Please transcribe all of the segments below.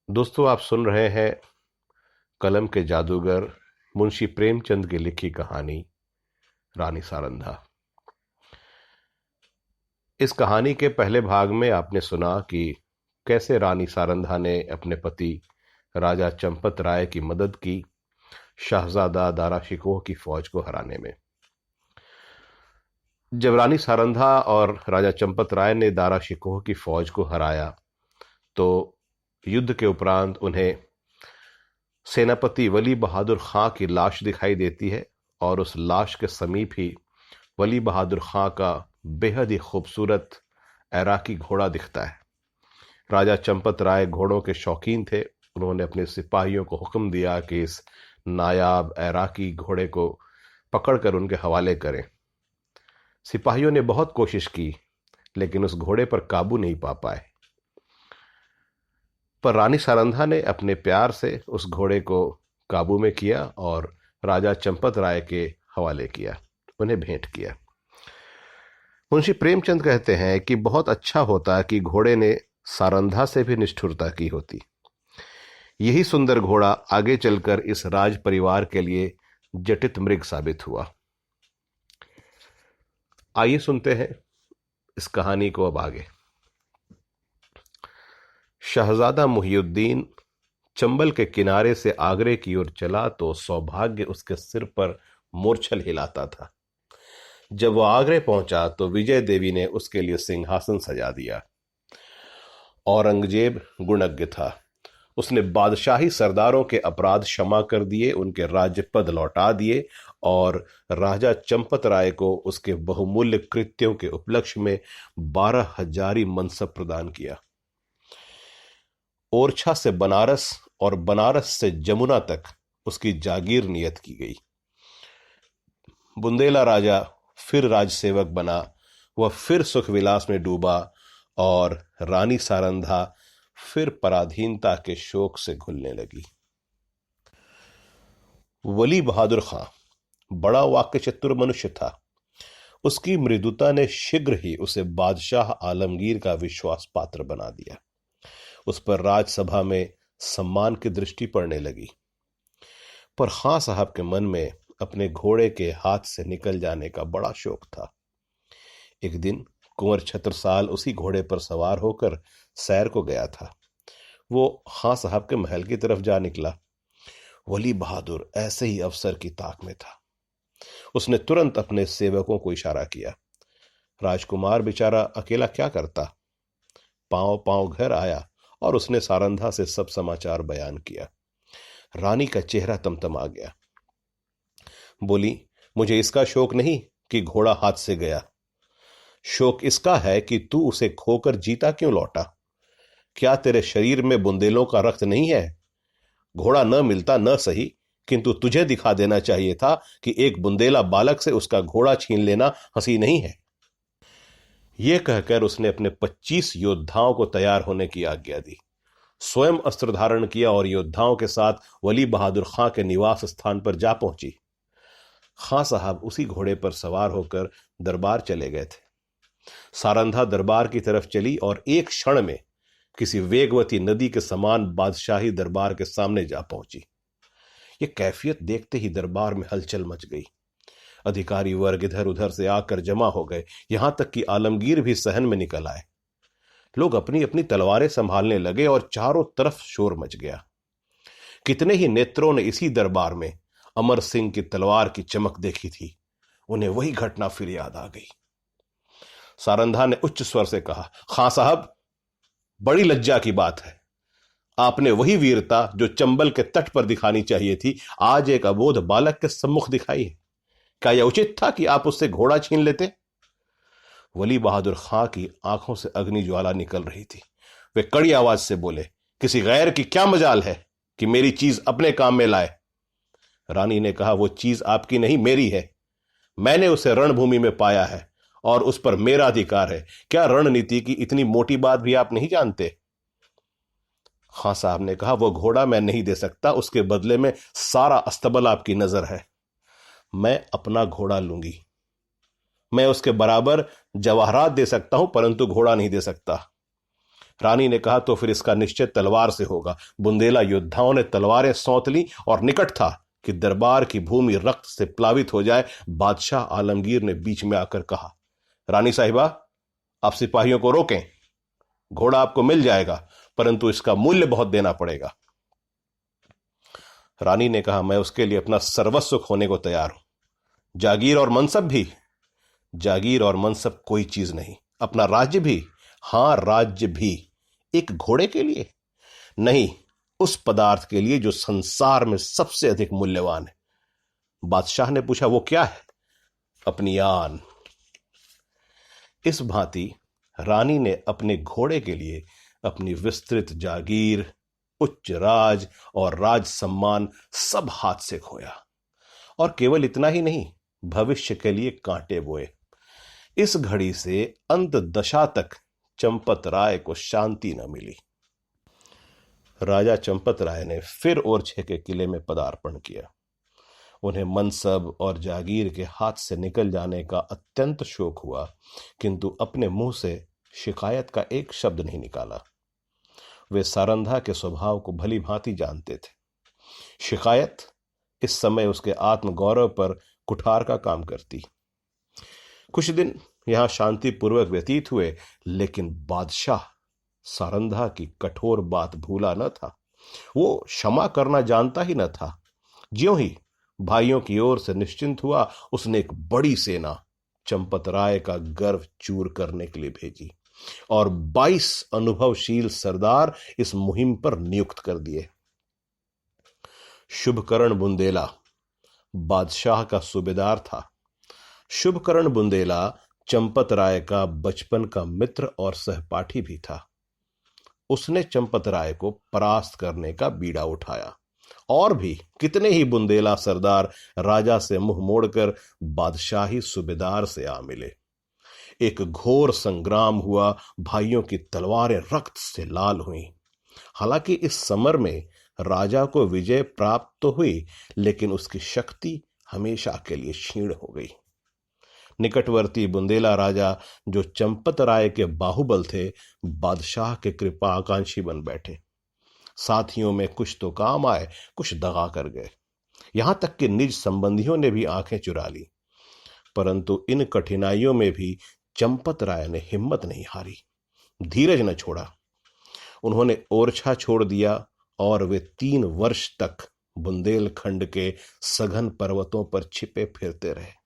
दोस्तों, आप सुन रहे हैं कलम के जादूगर मुंशी प्रेमचंद की लिखी कहानी रानी सारंधा। इस कहानी के पहले भाग में आपने सुना कि कैसे रानी सारंधा ने अपने पति राजा चंपत राय की मदद की शाहजादा दारा शिकोह की फौज को हराने में। जब रानी सारंधा और राजा चंपत राय ने दारा शिकोह की फौज को हराया तो युद्ध के उपरांत उन्हें सेनापति वली बहादुर खां की लाश दिखाई देती है और उस लाश के समीप ही वली बहादुर खां का बेहद ही खूबसूरत ऐराकी घोड़ा दिखता है। राजा चंपत राय घोड़ों के शौकीन थे। उन्होंने अपने सिपाहियों को हुक्म दिया कि इस नायाब ऐराकी घोड़े को पकड़कर उनके हवाले करें। सिपाहियों ने बहुत कोशिश की लेकिन उस घोड़े पर काबू नहीं पा पाए, पर रानी सारंधा ने अपने प्यार से उस घोड़े को काबू में किया और राजा चंपत राय के हवाले किया, उन्हें भेंट किया। मुंशी प्रेमचंद कहते हैं कि बहुत अच्छा होता कि घोड़े ने सारंधा से भी निष्ठुरता की होती। यही सुंदर घोड़ा आगे चलकर इस राज परिवार के लिए जटित मृग साबित हुआ। आइए सुनते हैं इस कहानी को अब आगे। शहजादा मुहियुद्दीन चंबल के किनारे से आगरे की ओर चला तो सौभाग्य उसके सिर पर मूर्छल हिलाता था। जब वह आगरे पहुंचा तो विजय देवी ने उसके लिए सिंहासन सजा दिया। औरंगजेब गुणज्ञ था। उसने बादशाही सरदारों के अपराध क्षमा कर दिए, उनके राज्य पद लौटा दिए और राजा चंपत राय को उसके बहुमूल्य कृत्यों के उपलक्ष्य में 12,000 मनसब प्रदान किया। ओरछा से बनारस और बनारस से जमुना तक उसकी जागीर नियत की गई। बुंदेला राजा फिर राजसेवक बना, वह फिर सुख विलास में डूबा और रानी सारंधा फिर पराधीनता के शोक से घुलने लगी। वली बहादुर खां बड़ा वाक्य चतुर मनुष्य था। उसकी मृदुता ने शीघ्र ही उसे बादशाह आलमगीर का विश्वास पात्र बना दिया। उस पर राजसभा में सम्मान की दृष्टि पड़ने लगी। पर खां साहब के मन में अपने घोड़े के हाथ से निकल जाने का बड़ा शौक था। एक दिन कुंवर छत्रसाल उसी घोड़े पर सवार होकर सैर को गया था। वो खां साहब के महल की तरफ जा निकला। वली बहादुर ऐसे ही अफसर की ताक में था। उसने तुरंत अपने सेवकों को इशारा किया। राजकुमार बेचारा अकेला क्या करता। पांव पांव घर आया और उसने सारंधा से सब समाचार बयान किया। रानी का चेहरा तमतमा गया। बोली, मुझे इसका शोक नहीं कि घोड़ा हाथ से गया, शोक इसका है कि तू उसे खोकर जीता क्यों लौटा। क्या तेरे शरीर में बुंदेलों का रक्त नहीं है? घोड़ा न मिलता न सही, किंतु तुझे दिखा देना चाहिए था कि एक बुंदेला बालक से उसका घोड़ा छीन लेना हंसी नहीं है। यह कहकर उसने अपने 25 योद्धाओं को तैयार होने की आज्ञा दी। स्वयं अस्त्र धारण किया और योद्धाओं के साथ वली बहादुर खां के निवास स्थान पर जा पहुंची। खां साहब उसी घोड़े पर सवार होकर दरबार चले गए थे। सारंधा दरबार की तरफ चली और एक क्षण में किसी वेगवती नदी के समान बादशाही दरबार के सामने जा पहुंची। ये कैफियत देखते ही दरबार में हलचल मच गई। अधिकारी वर्ग इधर उधर से आकर जमा हो गए, यहां तक कि आलमगीर भी सहन में निकल आए। लोग अपनी अपनी तलवारें संभालने लगे और चारों तरफ शोर मच गया। कितने ही नेत्रों ने इसी दरबार में अमर सिंह की तलवार की चमक देखी थी। उन्हें वही घटना फिर याद आ गई। सारंधा ने उच्च स्वर से कहा, खां साहब, बड़ी लज्जा की बात है। आपने वही वीरता जो चंबल के तट पर दिखानी चाहिए थी, आज एक अबोध बालक के सम्मुख दिखाई है। क्या यह उचित था कि आप उससे घोड़ा छीन लेते? वली बहादुर खां की आंखों से अग्नि ज्वाला निकल रही थी। वे कड़ी आवाज से बोले, किसी गैर की क्या मजाल है कि मेरी चीज अपने काम में लाए? रानी ने कहा, वो चीज आपकी नहीं, मेरी है। मैंने उसे रणभूमि में पाया है और उस पर मेरा अधिकार है। क्या रणनीति की इतनी मोटी बात भी आप नहीं जानते? खां साहब ने कहा, वो घोड़ा मैं नहीं दे सकता, उसके बदले में सारा अस्तबल आपकी नजर है। मैं अपना घोड़ा लूंगी। मैं उसके बराबर जवाहरात दे सकता हूं परंतु घोड़ा नहीं दे सकता। रानी ने कहा, तो फिर इसका निश्चय तलवार से होगा। बुंदेला योद्धाओं ने तलवारें सौंत ली और निकट था कि दरबार की भूमि रक्त से प्लावित हो जाए। बादशाह आलमगीर ने बीच में आकर कहा, रानी साहिबा, आप सिपाहियों को रोकें। घोड़ा आपको मिल जाएगा, परंतु इसका मूल्य बहुत देना पड़ेगा। रानी ने कहा, मैं उसके लिए अपना सर्वस्व खोने को तैयार हूं। जागीर और मनसब भी? जागीर और मनसब कोई चीज नहीं। अपना राज्य भी? हां, राज्य भी। एक घोड़े के लिए? नहीं, उस पदार्थ के लिए जो संसार में सबसे अधिक मूल्यवान है। बादशाह ने पूछा, वो क्या है? अपनी आन। इस भांति रानी ने अपने घोड़े के लिए अपनी विस्तृत जागीर, उच्च राज और राज सम्मान सब हाथ से खोया। और केवल इतना ही नहीं, भविष्य के लिए कांटे बोए। इस घड़ी से अंत दशा तक चंपत राय को शांति न मिली। राजा चंपत राय ने फिर ओरछे के किले में पदार्पण किया। उन्हें मनसब और जागीर के हाथ से निकल जाने का अत्यंत शोक हुआ, किंतु अपने मुंह से शिकायत का एक शब्द नहीं निकाला। वे सारंधा के स्वभाव को भली भांति जानते थे। शिकायत इस समय उसके आत्मगौरव पर कुठार का काम करती। कुछ दिन यहां शांतिपूर्वक व्यतीत हुए, लेकिन बादशाह सारंधा की कठोर बात भूला न था। वो क्षमा करना जानता ही न था। ज्यों ही भाइयों की ओर से निश्चिंत हुआ, उसने एक बड़ी सेना चंपत राय का गर्व चूर करने के लिए भेजी और 22 अनुभवशील सरदार इस मुहिम पर नियुक्त कर दिए। शुभकरण बुंदेला बादशाह का सूबेदार था। शुभकरण बुंदेला चंपत राय का बचपन का मित्र और सहपाठी भी था। उसने चंपत राय को परास्त करने का बीड़ा उठाया और भी कितने ही बुंदेला सरदार राजा से मुंह मोड़कर बादशाही सूबेदार से आ मिले। एक घोर संग्राम हुआ। भाइयों की तलवारें रक्त से लाल हुईं। हालांकि इस समर में राजा को विजय प्राप्त तो हुई, लेकिन उसकी शक्ति हमेशा के लिए क्षीण हो गई। निकटवर्ती बुंदेला राजा, जो चंपत राय के बाहुबल थे, बादशाह के कृपा आकांक्षी बन बैठे। साथियों में कुछ तो काम आए, कुछ दगा कर गए। यहां तक कि निज संबंधियों ने भी आंखें चुरा ली। परंतु इन कठिनाइयों में भी चंपत राय ने हिम्मत नहीं हारी, धीरज न छोड़ा। उन्होंने ओरछा छोड़ दिया और वे 3 वर्ष तक बुंदेलखंड के सघन पर्वतों पर छिपे फिरते रहे।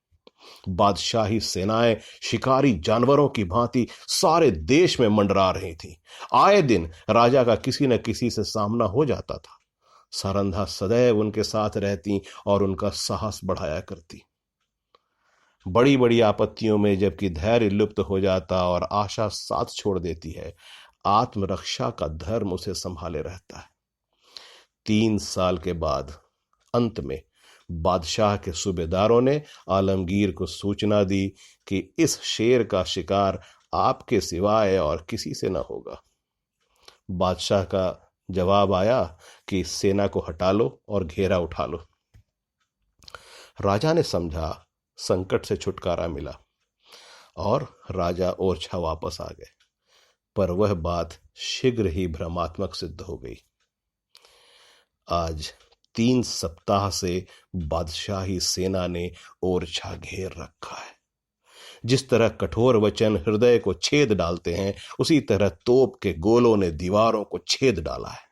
बादशाही सेनाएं शिकारी जानवरों की भांति सारे देश में मंडरा रही थीं। आए दिन राजा का किसी न किसी से सामना हो जाता था। सारंधा सदैव उनके साथ रहती और उनका साहस बढ़ाया करती। बड़ी बड़ी आपत्तियों में जबकि धैर्य लुप्त हो जाता और आशा साथ छोड़ देती है, आत्मरक्षा का धर्म उसे संभाले रहता है। 3 साल के बाद अंत में बादशाह के सूबेदारों ने आलमगीर को सूचना दी कि इस शेर का शिकार आपके सिवाय और किसी से न होगा। बादशाह का जवाब आया कि सेना को हटा लो और घेरा उठा लो। राजा ने समझा संकट से छुटकारा मिला और राजा ओरछा वापस आ गए, पर वह बात शीघ्र ही भ्रमात्मक सिद्ध हो गई। आज 3 सप्ताह से बादशाही सेना ने ओरछा घेर रखा है। जिस तरह कठोर वचन हृदय को छेद डालते हैं, उसी तरह तोप के गोलों ने दीवारों को छेद डाला है।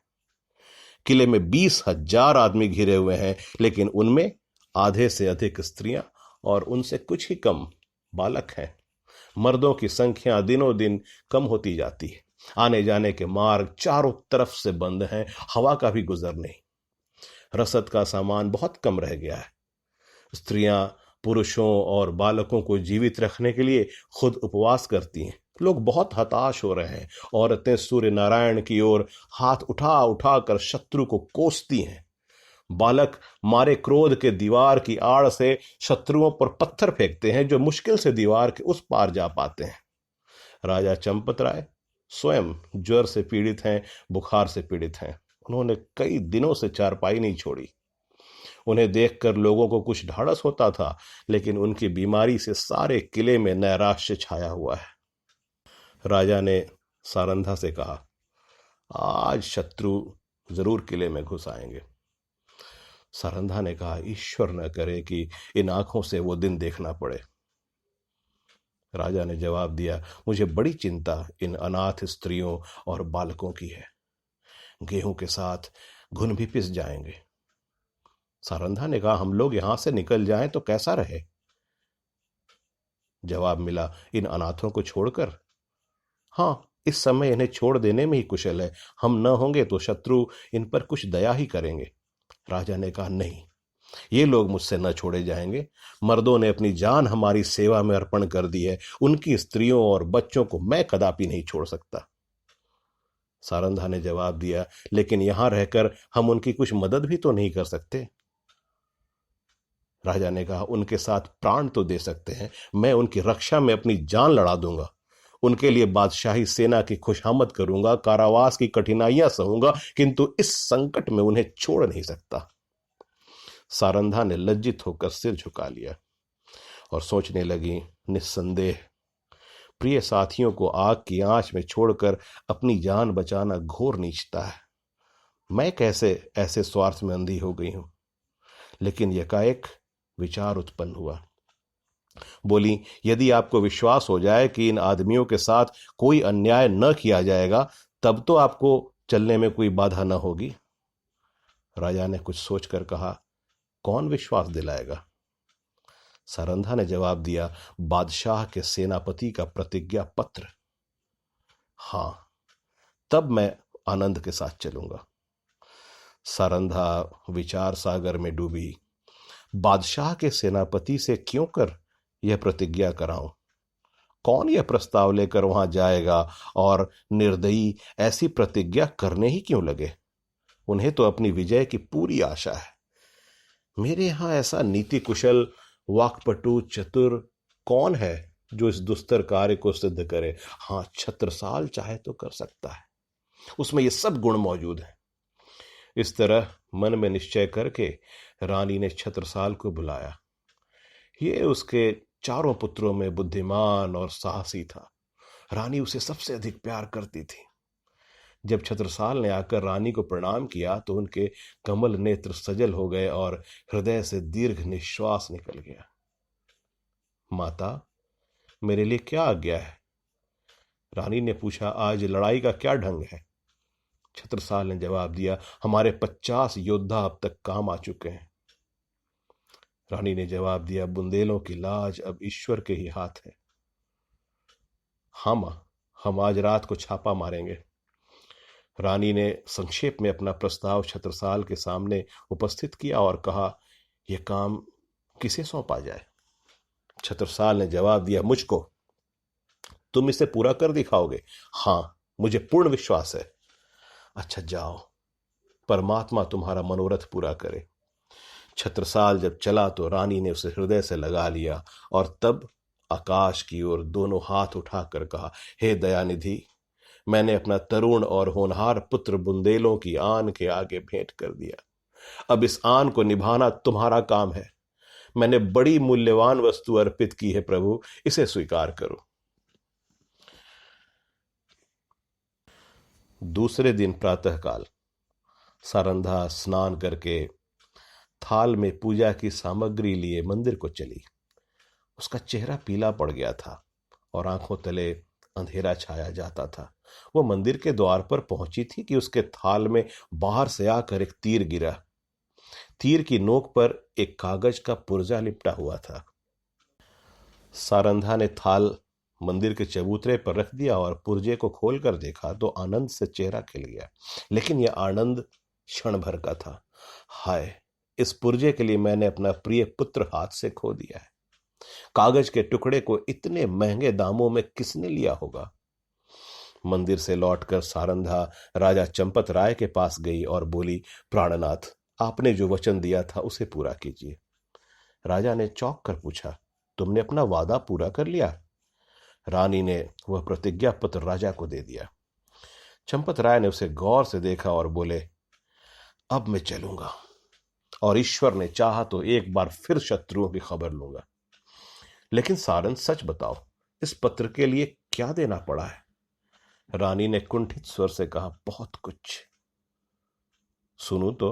किले में 20,000 आदमी घिरे हुए हैं, लेकिन उनमें आधे से अधिक स्त्रियां और उनसे कुछ ही कम बालक हैं। मर्दों की संख्या दिनों दिन कम होती जाती है। आने जाने के मार्ग चारों तरफ से बंद हैं, हवा का भी गुजर नहीं। रसद का सामान बहुत कम रह गया है। स्त्रियां पुरुषों और बालकों को जीवित रखने के लिए खुद उपवास करती हैं। लोग बहुत हताश हो रहे हैं। औरतें सूर्य नारायण की ओर हाथ उठा उठा कर शत्रु को कोसती हैं। बालक मारे क्रोध के दीवार की आड़ से शत्रुओं पर पत्थर फेंकते हैं, जो मुश्किल से दीवार के उस पार जा पाते हैं। राजा चंपत राय स्वयं ज्वर से पीड़ित हैं, बुखार से पीड़ित हैं। उन्होंने कई दिनों से चारपाई नहीं छोड़ी। उन्हें देखकर लोगों को कुछ ढाढ़स होता था, लेकिन उनकी बीमारी से सारे किले में नैराश्य छाया हुआ है। राजा ने सारंधा से कहा, आज शत्रु जरूर किले में घुस आएंगे। सारंधा ने कहा, ईश्वर न करे कि इन आंखों से वो दिन देखना पड़े। राजा ने जवाब दिया, मुझे बड़ी चिंता इन अनाथ स्त्रियों और बालकों की है। गेहूं के साथ घुन भी पिस जाएंगे। सारंधा ने कहा, हम लोग यहां से निकल जाएं तो कैसा रहे? जवाब मिला, इन अनाथों को छोड़कर? हां, इस समय इन्हें छोड़ देने में ही कुशल है। हम न होंगे तो शत्रु इन पर कुछ दया ही करेंगे। राजा ने कहा, नहीं, ये लोग मुझसे न छोड़े जाएंगे। मर्दों ने अपनी जान हमारी सेवा में अर्पण कर दी है। उनकी स्त्रियों और बच्चों को मैं कदापि नहीं छोड़ सकता। सारंधा ने जवाब दिया, लेकिन यहां रहकर हम उनकी कुछ मदद भी तो नहीं कर सकते। राजा ने कहा, उनके साथ प्राण तो दे सकते हैं। मैं उनकी रक्षा में अपनी जान लड़ा दूंगा। उनके लिए बादशाही सेना की खुशामद करूंगा, कारावास की कठिनाइयां सहूंगा, किंतु इस संकट में उन्हें छोड़ नहीं सकता। सारंधा ने लज्जित होकर सिर झुका लिया और सोचने लगी, निस्संदेह प्रिय साथियों को आग की आंच में छोड़कर अपनी जान बचाना घोर नीचता है। मैं कैसे ऐसे स्वार्थ में अंधी हो गई हूं? लेकिन एकाएक विचार उत्पन्न हुआ। बोली, यदि आपको विश्वास हो जाए कि इन आदमियों के साथ कोई अन्याय न किया जाएगा, तब तो आपको चलने में कोई बाधा न होगी। राजा ने कुछ सोचकर कहा, कौन विश्वास दिलाएगा? सारंधा ने जवाब दिया, बादशाह के सेनापति का प्रतिज्ञा पत्र। हां, तब मैं आनंद के साथ चलूंगा। सारंधा विचार सागर में डूबी। बादशाह के सेनापति से क्यों कर यह प्रतिज्ञा कराऊं? कौन यह प्रस्ताव लेकर वहां जाएगा और निर्दयी ऐसी प्रतिज्ञा करने ही क्यों लगे? उन्हें तो अपनी विजय की पूरी आशा है। मेरे यहां ऐसा नीति कुशल, वाक्पटु, चतुर कौन है जो इस दुस्तर कार्य को सिद्ध करे? हां, छत्रसाल चाहे तो कर सकता है। उसमें ये सब गुण मौजूद हैं। इस तरह मन में निश्चय करके रानी ने छत्रसाल को बुलाया। ये उसके चारों पुत्रों में बुद्धिमान और साहसी था। रानी उसे सबसे अधिक प्यार करती थी। जब छत्रसाल ने आकर रानी को प्रणाम किया तो उनके कमल नेत्र सजल हो गए और हृदय से दीर्घ निश्वास निकल गया। माता, मेरे लिए क्या आज्ञा है? रानी ने पूछा, आज लड़ाई का क्या ढंग है? छत्रसाल ने जवाब दिया, हमारे 50 योद्धा अब तक काम आ चुके हैं। रानी ने जवाब दिया, बुंदेलों की लाज अब ईश्वर के ही हाथ है। हाँ मां, हम आज रात को छापा मारेंगे। रानी ने संक्षेप में अपना प्रस्ताव छत्रसाल के सामने उपस्थित किया और कहा, यह काम किसे सौंपा जाए? छत्रसाल ने जवाब दिया, मुझको। तुम इसे पूरा कर दिखाओगे? हां, मुझे पूर्ण विश्वास है। अच्छा, जाओ, परमात्मा तुम्हारा मनोरथ पूरा करे। छत्रसाल जब चला तो रानी ने उसे हृदय से लगा लिया और तब आकाश की ओर दोनों हाथ उठाकर कहा, हे दयानिधि, मैंने अपना तरुण और होनहार पुत्र बुंदेलों की आन के आगे भेंट कर दिया। अब इस आन को निभाना तुम्हारा काम है। मैंने बड़ी मूल्यवान वस्तु अर्पित की है प्रभु, इसे स्वीकार करो। दूसरे दिन प्रातःकाल सारंधा स्नान करके थाल में पूजा की सामग्री लिए मंदिर को चली। उसका चेहरा पीला पड़ गया था और आंखों तले अंधेरा छाया जाता था। वो मंदिर के द्वार पर पहुंची थी कि उसके थाल में बाहर से आकर एक तीर गिरा। तीर की नोक पर एक कागज का पुर्जा लिपटा हुआ था। सारंधा ने थाल मंदिर के चबूतरे पर रख दिया और पुर्जे को खोलकर देखा तो आनंद से चेहरा खिल गया। लेकिन यह आनंद क्षण भर का था। हाय, इस पुर्जे के लिए मैंने अपना प्रिय पुत्र हाथ से खो दिया है। कागज के टुकड़े को इतने महंगे दामों में किसने लिया होगा? मंदिर से लौटकर सारंधा राजा चंपत राय के पास गई और बोली, प्राणनाथ, आपने जो वचन दिया था उसे पूरा कीजिए। राजा ने चौंक कर पूछा, तुमने अपना वादा पूरा कर लिया? रानी ने वह प्रतिज्ञा पत्र राजा को दे दिया। चंपत राय ने उसे गौर से देखा और बोले, अब मैं चलूंगा और ईश्वर ने चाहा तो एक बार फिर शत्रुओं की खबर लूंगा। लेकिन सारंग, सच बताओ, इस पत्र के लिए क्या देना पड़ा है? रानी ने कुंठित स्वर से कहा, बहुत कुछ। सुनू तो।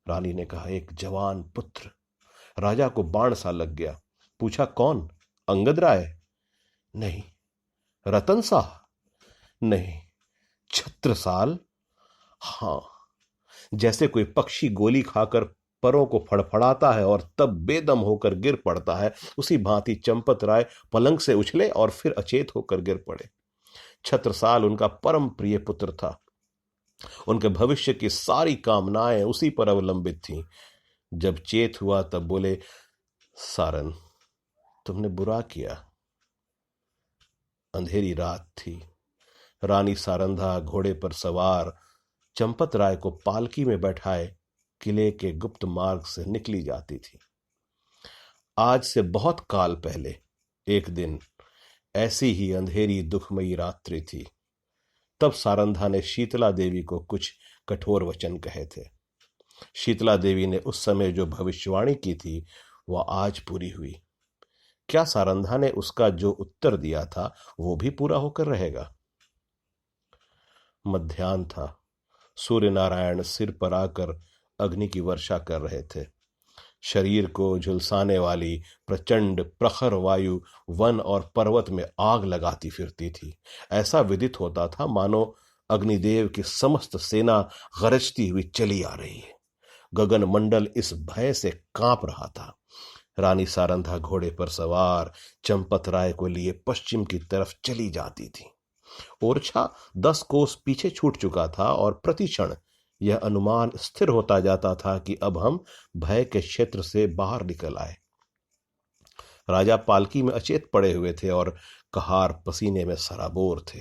रानी ने कहा, एक जवान पुत्र। राजा को बाण सा लग गया। पूछा, कौन? अंगद राय? नहीं। रतन शाह? नहीं। छत्रसाल? हां। जैसे कोई पक्षी गोली खाकर परों को फड़फड़ाता है और तब बेदम होकर गिर पड़ता है, उसी भांति चंपत राय पलंग से उछले और फिर अचेत होकर गिर पड़े। छत्रसाल उनका परम प्रिय पुत्र था। उनके भविष्य की सारी कामनाएं उसी पर अवलंबित थीं। जब चेत हुआ तब बोले, सारन, तुमने बुरा किया। अंधेरी रात थी। रानी सारंधा घोड़े पर सवार चंपत राय को पालकी में बैठाए किले के गुप्त मार्ग से निकली जाती थी। आज से बहुत काल पहले एक दिन ऐसी ही अंधेरी दुखमयी रात्रि थी। तब सारंधा ने शीतला देवी को कुछ कठोर वचन कहे थे। शीतला देवी ने उस समय जो भविष्यवाणी की थी वह आज पूरी हुई। क्या सारंधा ने उसका जो उत्तर दिया था वो भी पूरा होकर रहेगा? मध्याह्न था। सूर्य नारायण सिर पर आकर अग्नि की वर्षा कर रहे थे। शरीर को झुलसाने वाली प्रचंड प्रखर वायु वन और पर्वत में आग लगाती फिरती थी। ऐसा विदित होता था मानो अग्निदेव की समस्त सेना गरजती हुई चली आ रही है। गगन मंडल इस भय से कांप रहा था। रानी सारंधा घोड़े पर सवार चंपत राय को लिए पश्चिम की तरफ चली जाती थी। ओरछा 10 कोस पीछे छूट चुका था और प्रतिक्षण यह अनुमान स्थिर होता जाता था कि अब हम भय के क्षेत्र से बाहर निकल आए। राजा पालकी में अचेत पड़े हुए थे और कहार पसीने में सराबोर थे।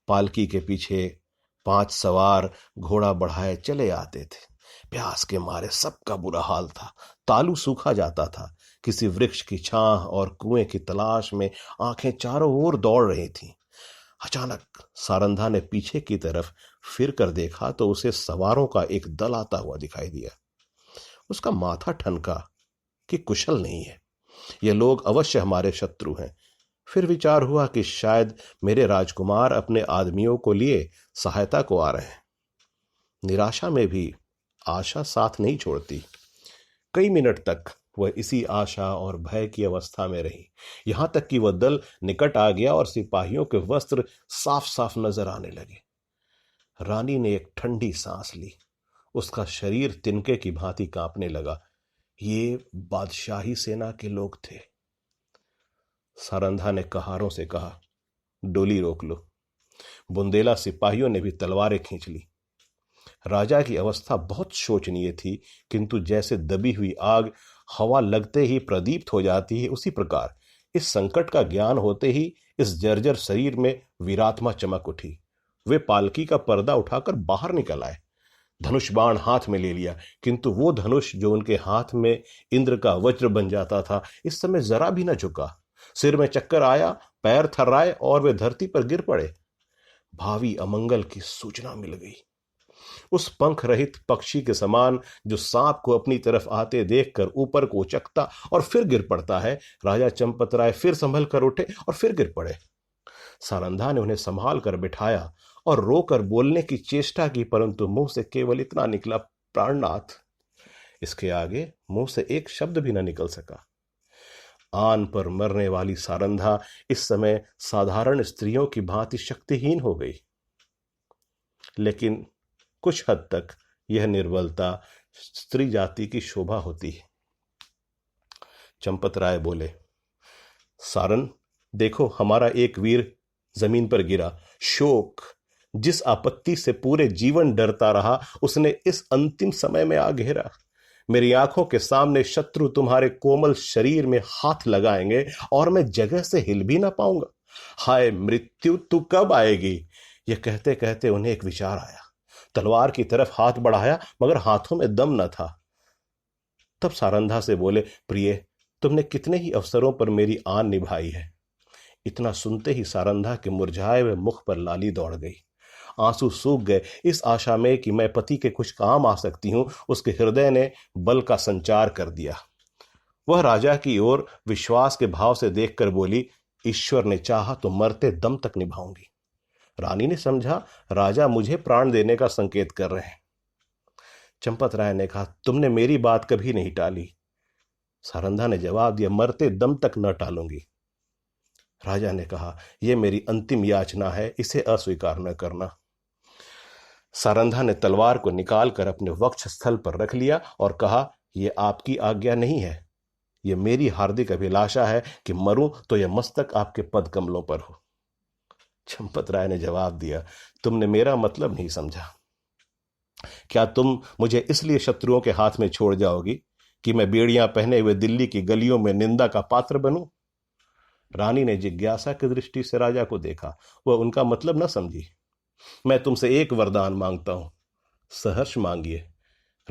पालकी के पीछे 5 सवार घोड़ा बढ़ाए चले आते थे। प्यास के मारे सबका बुरा हाल था। तालू सूखा जाता था। किसी वृक्ष की छांव और कुएं की तलाश में आंखें चारों ओर दौड़ रही थीं। अचानक सारंधा ने पीछे की तरफ फिर कर देखा तो उसे सवारों का एक दल आता हुआ दिखाई दिया। उसका माथा ठनका कि कुशल नहीं है, ये लोग अवश्य हमारे शत्रु हैं। फिर विचार हुआ कि शायद मेरे राजकुमार अपने आदमियों को लिए सहायता को आ रहे हैं। निराशा में भी आशा साथ नहीं छोड़ती। कई मिनट तक वह इसी आशा और भय की अवस्था में रही, यहां तक कि वह दल निकट आ गया और सिपाहियों के वस्त्र साफ साफ नजर आने लगे। रानी ने एक ठंडी सांस ली। उसका शरीर तिनके की भांति कांपने लगा। ये बादशाही सेना के लोग थे। सारंधा ने कहारों से कहा, डोली रोक लो। बुंदेला सिपाहियों ने भी तलवारें खींच ली। राजा की अवस्था बहुत शोचनीय थी, किंतु जैसे दबी हुई आग हवा लगते ही प्रदीप्त हो जाती है, उसी प्रकार इस संकट का ज्ञान होते ही इस जर्जर शरीर में वीरात्मा चमक उठी। वे पालकी का पर्दा उठाकर बाहर निकल आए। धनुष बाण हाथ में ले लिया, किंतु वो धनुष जो उनके हाथ में इंद्र का वज्र बन जाता था इस समय जरा भी न झुका। सिर में चक्कर आया, पैर थर्राए और वे धरती पर गिर पड़े। भावी अमंगल की सूचना मिल गई। उस पंख रहित पक्षी के समान जो सांप को अपनी तरफ आते देखकर ऊपर को उचकता और फिर गिर पड़ता है, राजा चंपत राय फिर संभल कर उठे और फिर गिर पड़े। सारंधा ने उन्हें संभाल कर बिठाया और रोकर बोलने की चेष्टा की, परंतु मुंह से केवल इतना निकला, प्राणनाथ। इसके आगे मुंह से एक शब्द भी न निकल सका। आन पर मरने वाली सारंधा इस समय साधारण स्त्रियों की भांति शक्तिहीन हो गई। लेकिन कुछ हद तक यह निर्बलता स्त्री जाति की शोभा होती है। चंपत राय बोले, सारन, देखो हमारा एक वीर जमीन पर गिरा। शोक, जिस आपत्ति से पूरे जीवन डरता रहा, उसने इस अंतिम समय में आ घेरा। मेरी आंखों के सामने शत्रु तुम्हारे कोमल शरीर में हाथ लगाएंगे और मैं जगह से हिल भी ना पाऊंगा। हाय मृत्यु, तू कब आएगी? यह कहते कहते उन्हें एक विचार आया। तलवार की तरफ हाथ बढ़ाया, मगर हाथों में दम न था। तब सारंधा से बोले, प्रिय, तुमने कितने ही अवसरों पर मेरी आन निभाई है। इतना सुनते ही सारंधा के मुरझाए हुए मुख पर लाली दौड़ गई। आंसू सूख गए। इस आशा में कि मैं पति के कुछ काम आ सकती हूं, उसके हृदय ने बल का संचार कर दिया। वह राजा की ओर विश्वास के भाव से देखकर बोली, ईश्वर ने चाहा तो मरते दम तक निभाऊंगी। रानी ने समझा राजा मुझे प्राण देने का संकेत कर रहे हैं। चंपत राय ने कहा, तुमने मेरी बात कभी नहीं टाली। सारंधा ने जवाब दिया, मरते दम तक न टालूंगी। राजा ने कहा, यह मेरी अंतिम याचना है, इसे अस्वीकार न करना। सारंधा ने तलवार को निकालकर अपने वक्ष स्थल पर रख लिया और कहा, यह आपकी आज्ञा नहीं है, यह मेरी हार्दिक अभिलाषा है कि मरूं तो यह मस्तक आपके पद कमलों पर हो। चंपत राय ने जवाब दिया, तुमने मेरा मतलब नहीं समझा। क्या तुम मुझे इसलिए शत्रुओं के हाथ में छोड़ जाओगी कि मैं बेड़ियां पहने हुए दिल्ली की गलियों में निंदा का पात्र बनूं? रानी ने जिज्ञासा की दृष्टि से राजा को देखा। वह उनका मतलब न समझी। मैं तुमसे एक वरदान मांगता हूं, सहर्ष मांगिए।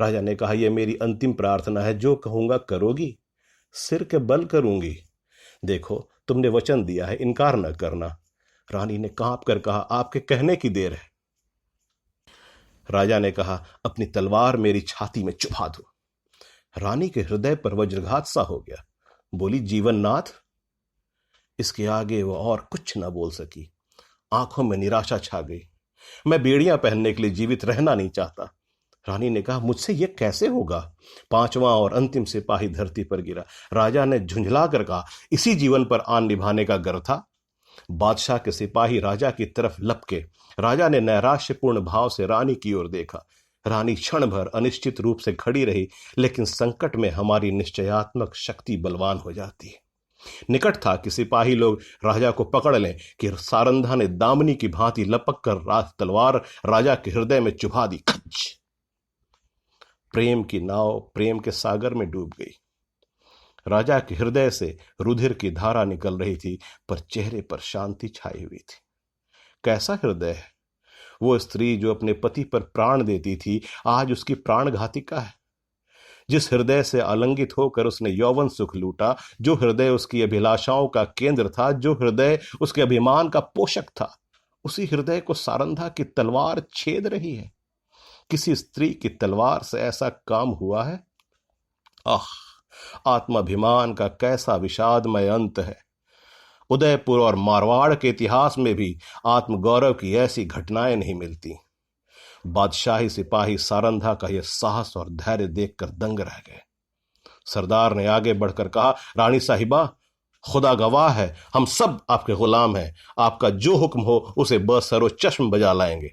राजा ने कहा, यह मेरी अंतिम प्रार्थना है, जो कहूंगा करोगी? सिर के बल करूंगी। देखो, तुमने वचन दिया है, इनकार न करना। रानी ने कांप कर कहा, आपके कहने की देर है। राजा ने कहा, अपनी तलवार मेरी छाती में चुभा दो। रानी के हृदय पर वज्रघात सा हो गया। बोली, जीवननाथ। इसके आगे वो और कुछ न बोल सकी। आंखों में निराशा छा गई। मैं बेड़ियां पहनने के लिए जीवित रहना नहीं चाहता। रानी ने कहा, मुझसे यह कैसे होगा? पांचवां और अंतिम सिपाही धरती पर गिरा। राजा ने झुंझला कर कहा, इसी जीवन पर आन निभाने का गर्व था। बादशाह के सिपाही राजा की तरफ लपके। राजा ने नैराश्यपूर्ण भाव से रानी की ओर देखा। रानी क्षण भर अनिश्चित रूप से खड़ी रही, लेकिन संकट में हमारी निश्चयात्मक शक्ति बलवान हो जाती है। निकट था कि सिपाही लोग राजा को पकड़ लें कि सारंधा ने दामनी की भांति लपक कर तलवार राजा के हृदय में चुभा दी। खच! प्रेम की नाव प्रेम के सागर में डूब गई। राजा के हृदय से रुधिर की धारा निकल रही थी, पर चेहरे पर शांति छाई हुई थी। कैसा हृदय है! वो स्त्री जो अपने पति पर प्राण देती थी, आज उसकी प्राण घातिका है। जिस हृदय से आलंगित होकर उसने यौवन सुख लूटा, जो हृदय उसकी अभिलाषाओं का केंद्र था, जो हृदय उसके अभिमान का पोषक था, उसी हृदय को सारंधा की तलवार छेद रही है। किसी स्त्री की तलवार से ऐसा काम हुआ है? आह, आत्माभिमान का कैसा विषादमय अंत है। उदयपुर और मारवाड़ के इतिहास में भी आत्मगौरव की ऐसी घटनाएं नहीं मिलती। बादशाही सिपाही सारंधा का यह साहस और धैर्य देखकर दंग रह गए। सरदार ने आगे बढ़कर कहा, रानी साहिबा, खुदा गवाह है, हम सब आपके गुलाम हैं। आपका जो हुक्म हो उसे बसरो चश्म बजा लाएंगे।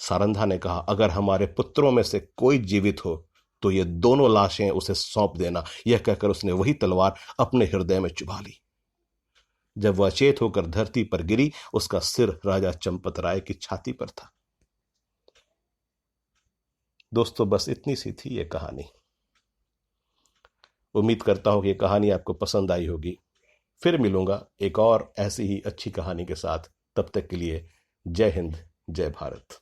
सारंधा ने कहा, अगर हमारे पुत्रों में से कोई जीवित हो तो ये दोनों लाशें उसे सौंप देना। यह कहकर उसने वही तलवार अपने हृदय में चुभा ली। जब वह अचेत होकर धरती पर गिरी, उसका सिर राजा चंपत राय की छाती पर था। दोस्तों, बस इतनी सी थी ये कहानी। उम्मीद करता हूं कि ये कहानी आपको पसंद आई होगी। फिर मिलूंगा एक और ऐसी ही अच्छी कहानी के साथ। तब तक के लिए जय हिंद, जय भारत।